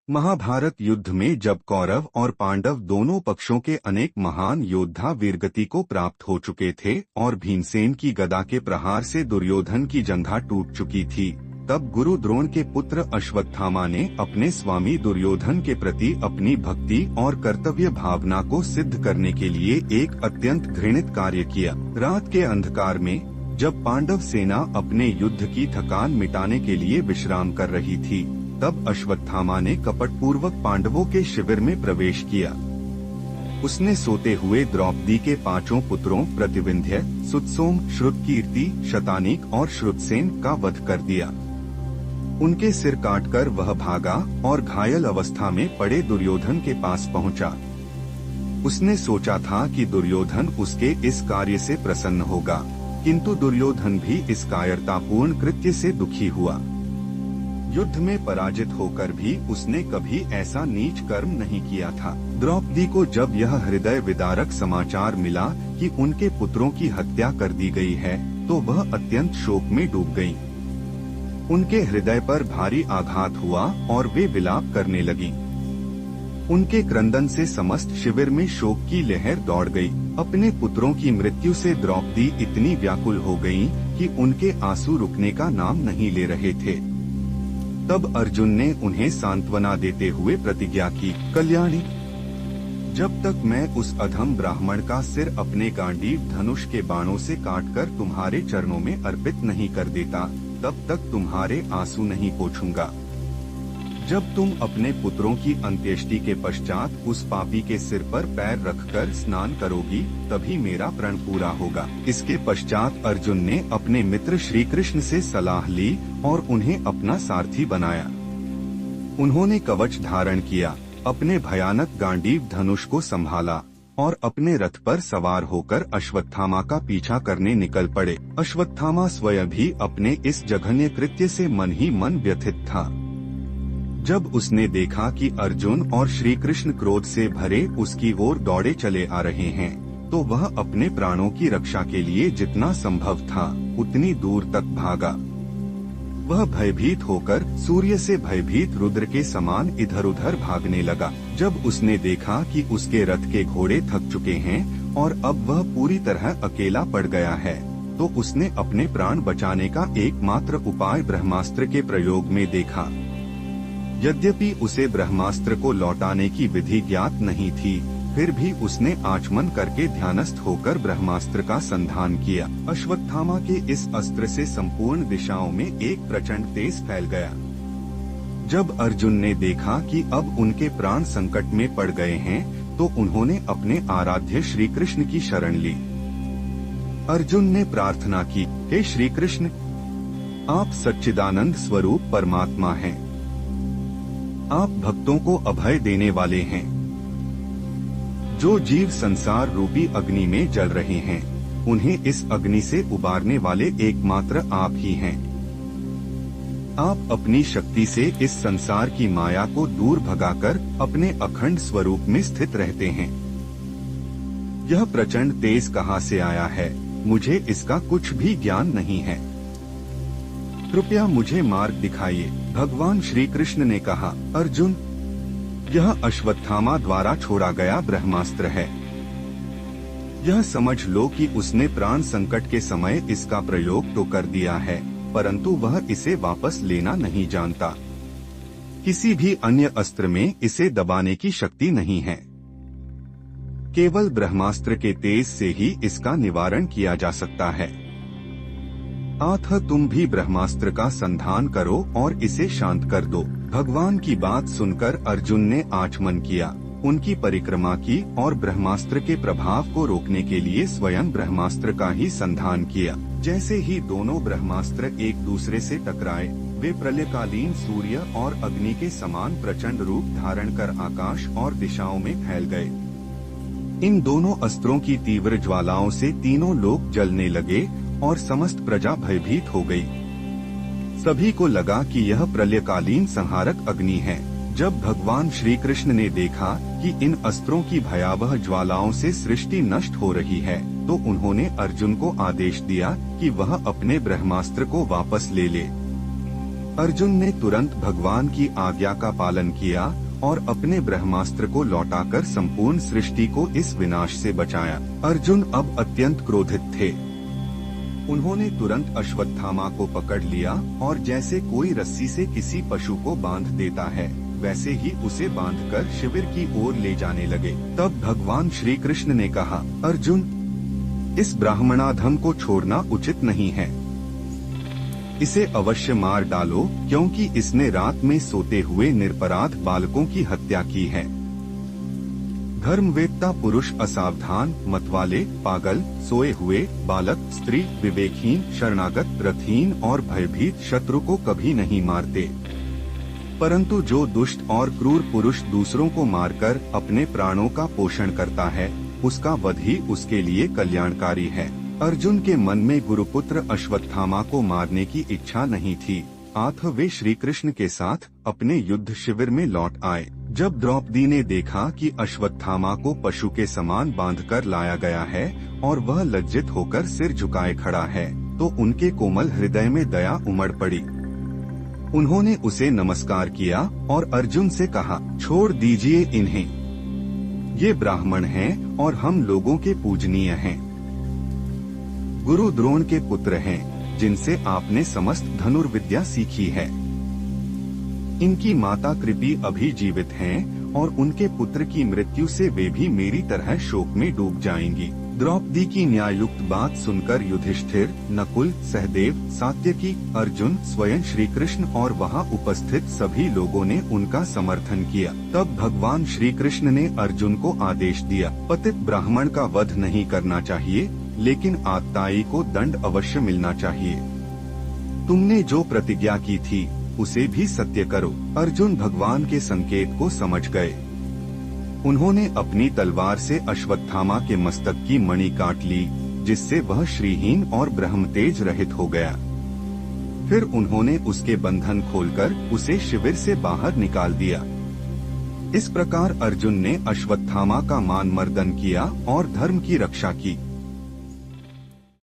महाभारत युद्ध में जब कौरव और पांडव दोनों पक्षों के अनेक महान योद्धा वीरगति को प्राप्त हो चुके थे और भीमसेन की गदा के प्रहार से दुर्योधन की जंघा टूट चुकी थी, तब गुरु द्रोण के पुत्र अश्वत्थामा ने अपने स्वामी दुर्योधन के प्रति अपनी भक्ति और कर्तव्य भावना को सिद्ध करने के लिए एक अत्यंत घृणित कार्य किया। रात के अंधकार में जब पांडव सेना अपने युद्ध की थकान मिटाने के लिए विश्राम कर रही थी, तब अश्वत्थामा ने कपटपूर्वक पांडवों के शिविर में प्रवेश किया। उसने सोते हुए द्रौपदी के 5 पुत्रों प्रतिविंध्य, सुतसोम, श्रुतकीर्ति, शतानीक और श्रुतसेन का वध कर दिया। उनके सिर काटकर वह भागा और घायल अवस्था में पड़े दुर्योधन के पास पहुंचा। उसने सोचा था कि दुर्योधन उसके इस कार्य से प्रसन्न होगा, किंतु दुर्योधन भी इस कायरतापूर्ण कृत्य से दुखी हुआ। युद्ध में पराजित होकर भी उसने कभी ऐसा नीच कर्म नहीं किया था। द्रौपदी को जब यह हृदय विदारक समाचार मिला कि उनके पुत्रों की हत्या कर दी गई है, तो वह अत्यंत शोक में डूब गईं। उनके हृदय पर भारी आघात हुआ और वे विलाप करने लगीं। उनके क्रंदन से समस्त शिविर में शोक की लहर दौड़ गई। अपने पुत्रों की मृत्यु से द्रौपदी इतनी व्याकुल हो गईं कि उनके आंसू रुकने का नाम नहीं ले रहे थे। तब अर्जुन ने उन्हें सांत्वना देते हुए प्रतिज्ञा की, कल्याणी, जब तक मैं उस अधम ब्राह्मण का सिर अपने गांडीव धनुष के बाणों से काटकर तुम्हारे चरणों में अर्पित नहीं कर देता, तब तक तुम्हारे आंसू नहीं पोंछूंगा। जब तुम अपने पुत्रों की अंत्येष्टि के पश्चात उस पापी के सिर पर पैर रखकर स्नान करोगी, तभी मेरा प्रण पूरा होगा। इसके पश्चात अर्जुन ने अपने मित्र श्री कृष्ण से सलाह ली और उन्हें अपना सारथी बनाया। उन्होंने कवच धारण किया, अपने भयानक गांडीव धनुष को संभाला और अपने रथ पर सवार होकर अश्वत्थामा का पीछा करने निकल पड़े। अश्वत्थामा स्वयं भी अपने इस जघन्य कृत्य से मन ही मन व्यथित था। जब उसने देखा कि अर्जुन और श्री कृष्ण क्रोध से भरे उसकी ओर दौड़े चले आ रहे हैं, तो वह अपने प्राणों की रक्षा के लिए जितना संभव था उतनी दूर तक भागा। वह भयभीत होकर सूर्य से भयभीत रुद्र के समान इधर उधर भागने लगा। जब उसने देखा कि उसके रथ के घोड़े थक चुके हैं और अब वह पूरी तरह अकेला पड़ गया है, तो उसने अपने प्राण बचाने का एकमात्र उपाय ब्रह्मास्त्र के प्रयोग में देखा। यद्यपि उसे ब्रह्मास्त्र को लौटाने की विधि ज्ञात नहीं थी, फिर भी उसने आचमन करके ध्यानस्थ होकर ब्रह्मास्त्र का संधान किया। अश्वत्थामा के इस अस्त्र से संपूर्ण दिशाओं में एक प्रचंड तेज फैल गया। जब अर्जुन ने देखा कि अब उनके प्राण संकट में पड़ गए हैं, तो उन्होंने अपने आराध्य श्री कृष्ण की शरण ली। अर्जुन ने प्रार्थना की, हे श्री कृष्ण, आप सच्चिदानंद स्वरूप परमात्मा हैं। आप भक्तों को अभय देने वाले हैं। जो जीव संसार रूपी अग्नि में जल रहे हैं, उन्हें इस अग्नि से उबारने वाले एकमात्र आप ही हैं। आप अपनी शक्ति से इस संसार की माया को दूर भगाकर अपने अखंड स्वरूप में स्थित रहते हैं। यह प्रचंड तेज कहाँ से आया है, मुझे इसका कुछ भी ज्ञान नहीं है। कृपया मुझे मार्ग दिखाइए। भगवान श्री कृष्ण ने कहा, अर्जुन, यह अश्वत्थामा द्वारा छोड़ा गया ब्रह्मास्त्र है। यह समझ लो कि उसने प्राण संकट के समय इसका प्रयोग तो कर दिया है, परंतु वह इसे वापस लेना नहीं जानता। किसी भी अन्य अस्त्र में इसे दबाने की शक्ति नहीं है। केवल ब्रह्मास्त्र के तेज से ही इसका निवारण किया जा सकता है। अतः तुम भी ब्रह्मास्त्र का संधान करो और इसे शांत कर दो। भगवान की बात सुनकर अर्जुन ने आचमन किया, उनकी परिक्रमा की और ब्रह्मास्त्र के प्रभाव को रोकने के लिए स्वयं ब्रह्मास्त्र का ही संधान किया। जैसे ही दोनों ब्रह्मास्त्र एक दूसरे से टकराए, वे प्रलयकालीन सूर्य और अग्नि के समान प्रचंड रूप धारण कर आकाश और दिशाओं में फैल गए। इन दोनों अस्त्रों की तीव्र ज्वालाओं से तीनों लोक जलने लगे और समस्त प्रजा भयभीत हो गई। सभी को लगा कि यह प्रलयकालीन संहारक अग्नि है। जब भगवान श्री कृष्ण ने देखा कि इन अस्त्रों की भयावह ज्वालाओं से सृष्टि नष्ट हो रही है, तो उन्होंने अर्जुन को आदेश दिया कि वह अपने ब्रह्मास्त्र को वापस ले ले। अर्जुन ने तुरंत भगवान की आज्ञा का पालन किया और अपने ब्रह्मास्त्र को लौटाकर संपूर्ण सृष्टि को इस विनाश से बचाया। अर्जुन अब अत्यंत क्रोधित थे। उन्होंने तुरंत अश्वत्थामा को पकड़ लिया और जैसे कोई रस्सी से किसी पशु को बांध देता है, वैसे ही उसे बांधकर शिविर की ओर ले जाने लगे। तब भगवान श्री कृष्ण ने कहा, अर्जुन, इस ब्राह्मणाधम को छोड़ना उचित नहीं है। इसे अवश्य मार डालो, क्योंकि इसने रात में सोते हुए निरपराध बालकों की हत्या की है। धर्मवेत्ता पुरुष असावधान, मतवाले, पागल, सोए हुए बालक, स्त्री, विवेकहीन, शरणागत, रथहीन और भयभीत शत्रु को कभी नहीं मारते, परंतु जो दुष्ट और क्रूर पुरुष दूसरों को मारकर अपने प्राणों का पोषण करता है, उसका वध ही उसके लिए कल्याणकारी है। अर्जुन के मन में गुरुपुत्र अश्वत्थामा को मारने की इच्छा नहीं थी, अतः वे श्री कृष्ण के साथ अपने युद्ध शिविर में लौट आए। जब द्रौपदी ने देखा कि अश्वत्थामा को पशु के समान बांधकर लाया गया है और वह लज्जित होकर सिर झुकाए खड़ा है, तो उनके कोमल हृदय में दया उमड़ पड़ी। उन्होंने उसे नमस्कार किया और अर्जुन से कहा, छोड़ दीजिए इन्हें, ये ब्राह्मण हैं और हम लोगों के पूजनीय हैं। गुरु द्रोण के पुत्र हैं, जिनसे आपने समस्त धनुर्विद्या सीखी है। इनकी माता कृपी अभी जीवित हैं और उनके पुत्र की मृत्यु से वे भी मेरी तरह शोक में डूब जाएंगी। द्रौपदी की न्यायुक्त बात सुनकर युधिष्ठिर, नकुल, सहदेव, सात्यकी, अर्जुन, स्वयं श्री कृष्ण और वहां उपस्थित सभी लोगों ने उनका समर्थन किया। तब भगवान श्री कृष्ण ने अर्जुन को आदेश दिया, पतित ब्राह्मण का वध नहीं करना चाहिए, लेकिन आततायी को दंड अवश्य मिलना चाहिए। तुमने जो प्रतिज्ञा की थी उसे भी सत्य करो। अर्जुन भगवान के संकेत को समझ गए। उन्होंने अपनी तलवार से अश्वत्थामा के मस्तक की मणि काट ली, जिससे वह श्रीहीन और ब्रह्मतेज रहित हो गया। फिर उन्होंने उसके बंधन खोलकर उसे शिविर से बाहर निकाल दिया। इस प्रकार अर्जुन ने अश्वत्थामा का मान मर्दन किया और धर्म की रक्षा की।